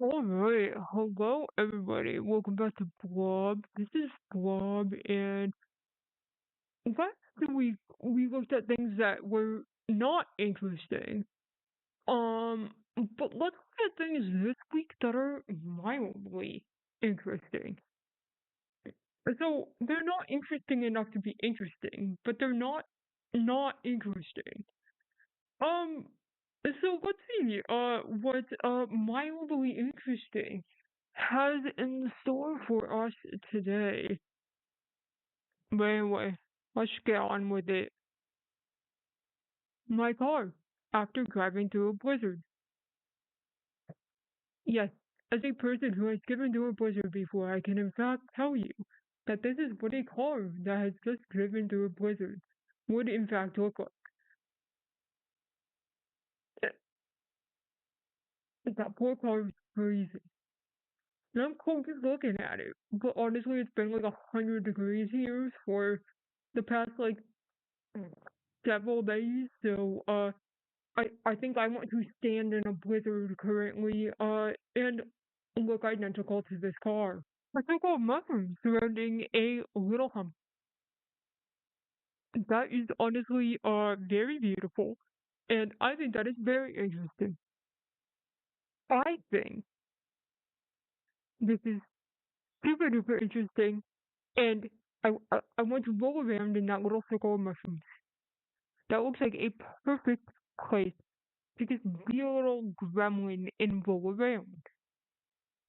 Alright, hello everybody. Welcome back to Blob. This is Blob, and last week we looked at things that were not interesting. But let's look at things this week that are mildly interesting. So they're not interesting enough to be interesting, but they're not interesting. Um, so let's see. What mildly interesting has in store for us today. But anyway, let's get on with it. My car, after driving through a blizzard. Yes, as a person who has driven through a blizzard before, I can in fact tell you that this is what a car that has just driven through a blizzard would in fact look like. That poor car is freezing. And I'm cold just looking at it. But honestly, it's been like 100 degrees here for the past like several days, so I think I want to stand in a blizzard currently, and look identical to this car. I think all mushrooms surrounding a little hump. That is honestly, very beautiful, and I think that is very interesting. I think this is super duper interesting, and I want to roll around in that little circle of mushrooms. That looks like a perfect place to just be a little gremlin and roll around.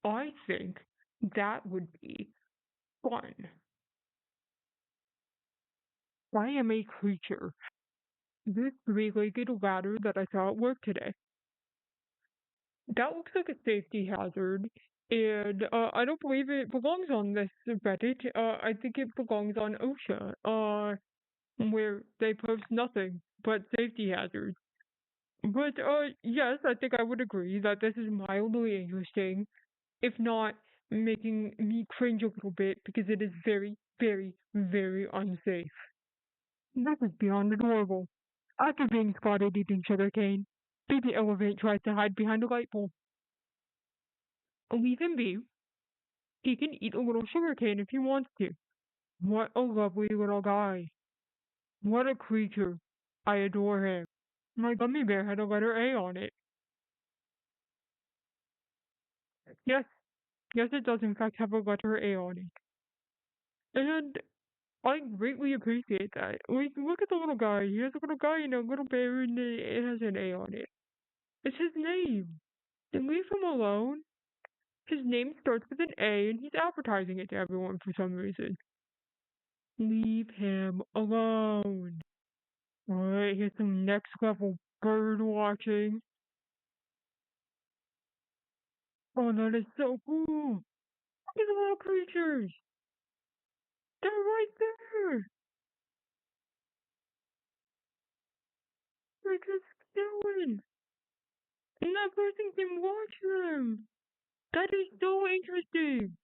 I think that would be fun. I am a creature. This three-legged ladder that I saw at work today. That looks like a safety hazard, and I don't believe it belongs on this Reddit. I think it belongs on OSHA, where they post nothing but safety hazards. But yes, I think I would agree that this is mildly interesting, if not making me cringe a little bit because it is very, very, very unsafe. This is beyond adorable. After being spotted eating sugarcane, baby elephant tries to hide behind a light pole. Leave him be. He can eat a little sugarcane if he wants to. What a lovely little guy. What a creature. I adore him. My gummy bear had a letter A on it. Yes, yes, it does in fact have a letter A on it. And I greatly appreciate that. Like, look at the little guy. He has a little guy and a little bear, and it has an A on it. It's his name. Then leave him alone. His name starts with an A, and he's advertising it to everyone for some reason. Leave him alone. Alright, here's some next level bird watching. Oh, that is so cool. Look at the little creatures. They're right there. They're just chilling. And that person can watch them. That is so interesting.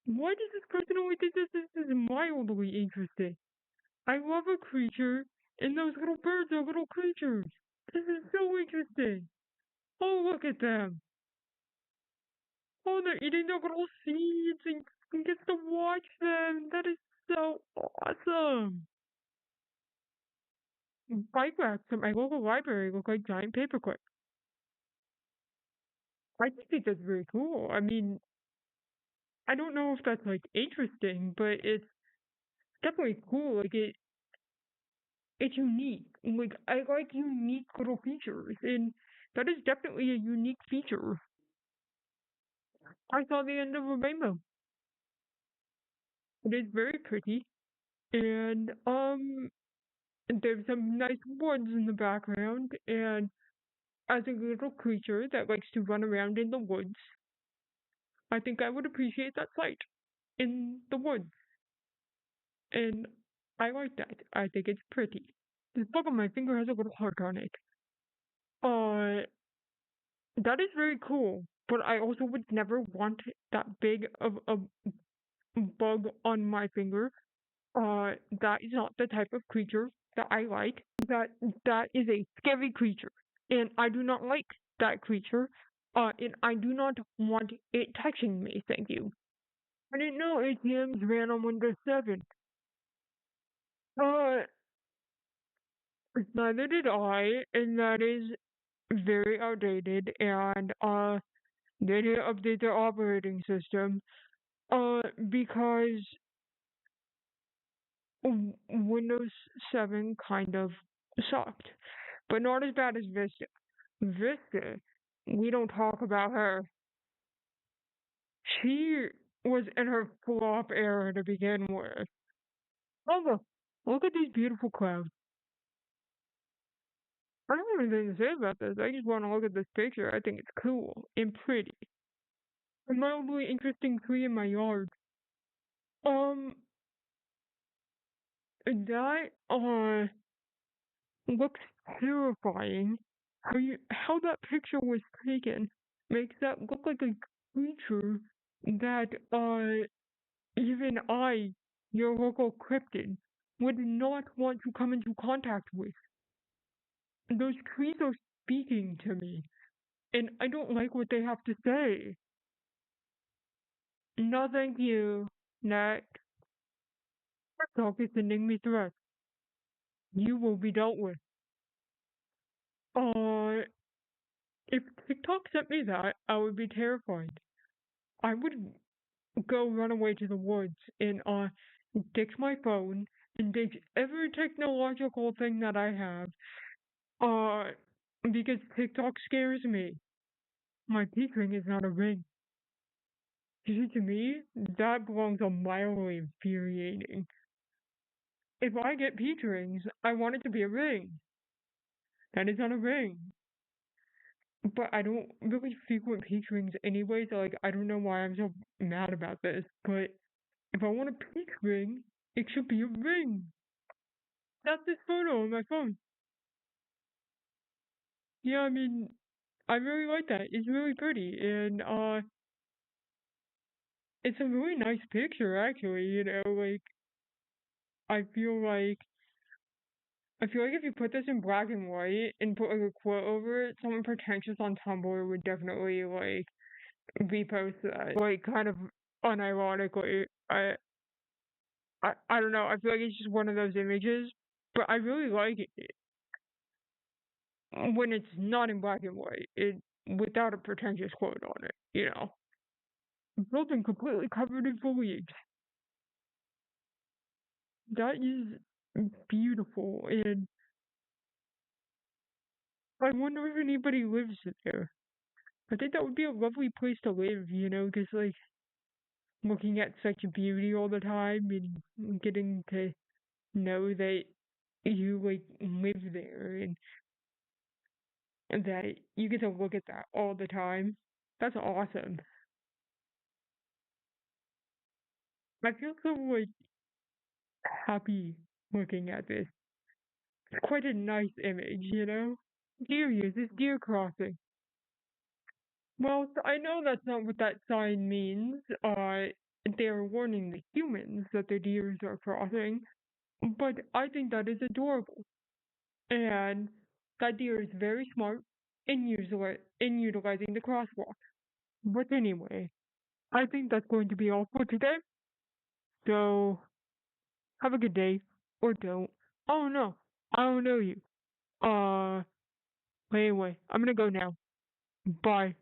Why does this person only think this is mildly interesting? I love a creature, and those little birds are little creatures. This is so interesting. Oh, look at them. Oh, they're eating their little seeds and you get to watch them. That is so awesome. Bike racks at my local library look like giant paperclips. I just think that's very cool. I mean, I don't know if that's like interesting, but it's definitely cool. Like it's unique. Like I like unique little features, and that is definitely a unique feature. I saw the end of a rainbow. It is very pretty, and there's some nice woods in the background, and as a little creature that likes to run around in the woods, I think I would appreciate that sight in the woods. And I like that. I think it's pretty. This bug on my finger has a little heart on it. Uh, that is very cool, but I also would never want that big of a bug on my finger. That is not the type of creature that I like. That is a scary creature, and I do not like that creature. And I do not want it touching me, thank you. I didn't know ATMs ran on Windows 7. Uh, Neither did I, and that is very outdated, and they didn't update their operating system, because Windows 7 kind of sucked, but not as bad as Vista. Vista, we don't talk about her. She was in her flop era to begin with. Oh, look at these beautiful clouds. I don't have anything to say about this. I just want to look at this picture. I think it's cool and pretty. A mildly interesting tree in my yard. Um, that looks terrifying. How that picture was taken makes that look like a creature that even I, your local cryptid, would not want to come into contact with. Those trees are speaking to me, and I don't like what they have to say. No, thank you. Next. TikTok is sending me threats. You will be dealt with. Uh, if TikTok sent me that, I would be terrified. I would go run away to the woods and ditch my phone and ditch every technological thing that I have. Uh, because TikTok scares me. My peak ring is not a ring. See, to me, that belongs on mildly infuriating. If I get peach rings, I want it to be a ring. That is not a ring. But I don't really frequent peach rings anyway, so like I don't know why I'm so mad about this. But if I want a peach ring, it should be a ring. That's this photo on my phone. Yeah, I mean, I really like that. It's really pretty, and it's a really nice picture actually. Like I feel like I feel like if you put this in black and white and put like a quote over it, someone pretentious on Tumblr would definitely like repost that, like kind of unironically. I don't know. I feel like it's just one of those images, but I really like it when it's not in black and white. It without a pretentious quote on it. Building completely covered in foliage. That is beautiful, and I wonder if anybody lives there. I think that would be a lovely place to live, because like looking at such beauty all the time and getting to know that you like live there and that you get to look at that all the time. That's awesome. I feel so like happy looking at this. It's quite a nice image. Here he is, this deer crossing. Well, I know that's not what that sign means. They're warning the humans that the deers are crossing, but I think that is adorable. And that deer is very smart in utilizing the crosswalk. But anyway, I think that's going to be all for today. So have a good day, or don't. Oh no, I don't know you. But anyway, I'm gonna go now. Bye.